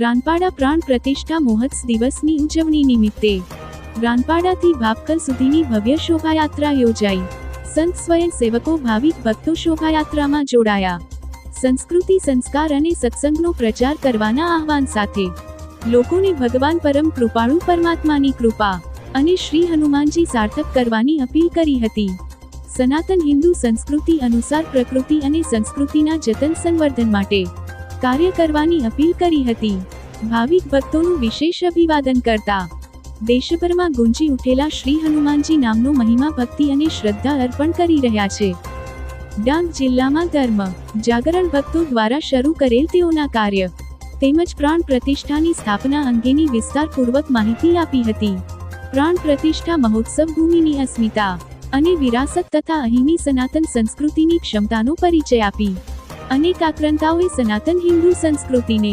રાનપાડા પ્રાણ પ્રતિષ્ઠા મહોત્સવ દિવસની ઉજવણી નિમિત્તે રાનપાડાથી ભાપકલ સુધીની ભવ્ય શોભાયાત્રા યોજાઈ। સંત સ્વયંસેવકો ભાવિક ભક્તો શોભાયાત્રામાં જોડાયા। સંસ્કૃતિ સંસ્કાર અને સત્સંગનો પ્રચાર કરવાના આહવાન સાથે લોકોને ભગવાન પરમ કૃપાળુ પરમાત્માની કૃપા અને શ્રી હનુમાનજી સાર્થક કરવાની અપીલ કરી હતી। સનાતન હિન્દુ સંસ્કૃતિ અનુસાર પ્રકૃતિ અને સંસ્કૃતિના જતન સંવર્ધન માટે કાર્ય કરવાની અપીલ કરી હતી। ભાવિક ભક્તોનું વિશેષ અભિવાદન કરતા દેશભરમાં ગુંજી ઉઠેલા શ્રી હનુમાનજી નામનો મહિમા ભક્તિ અને શ્રદ્ધા અર્પણ કરી રહ્યા છે। ડાંગ જિલ્લામાં ધર્મ જાગરણ ભક્તો દ્વારા શરૂ કરેલ તેઓના કાર્ય તેમજ પ્રાણ પ્રતિષ્ઠાની સ્થાપના અંગેની વિસ્તારપૂર્વક માહિતી આપી હતી। પ્રાણ પ્રતિષ્ઠા મહોત્સવ ભૂમિની અસ્મિતા અને વિરાસત તથા અહીંની સનાતન સંસ્કૃતિની ક્ષમતાનો પરિચય આપી અનેક આક્રાંતાઓએ સનાતન હિન્દુ સંસ્કૃતિને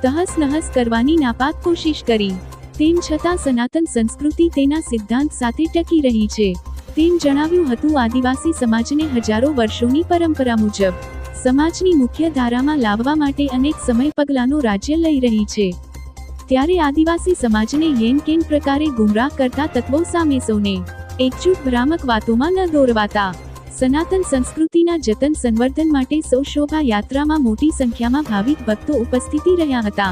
તહસ નહસ કરવાની નાપાક કોશિશ કરી। તેમ છતાં સનાતન સંસ્કૃતિ તેના સિદ્ધાંત સાથે ટકી રહી છે તેમ જણાવ્યું હતું। આદિવાસી સમાજને હજારો વર્ષોની પરંપરા મુજબ સમાજની મુખ્ય ધારામાં લાવવા માટે અનેક સમય પગલાંનો રાજ્ય લઈ રહી છે, ત્યારે આદિવાસી સમાજને યેન કેન પ્રકારે ગુમરાહ કરતા તત્વો સામે સૌને એકજૂટ ભ્રામક વાતોમાં ન દોરવાતા સનાતન સંસ્કૃતિના જતન સંવર્ધન માટે સૌ શોભા યાત્રામાં મોટી સંખ્યામાં ભાવિક ભક્તો ઉપસ્થિત રહ્યા હતા।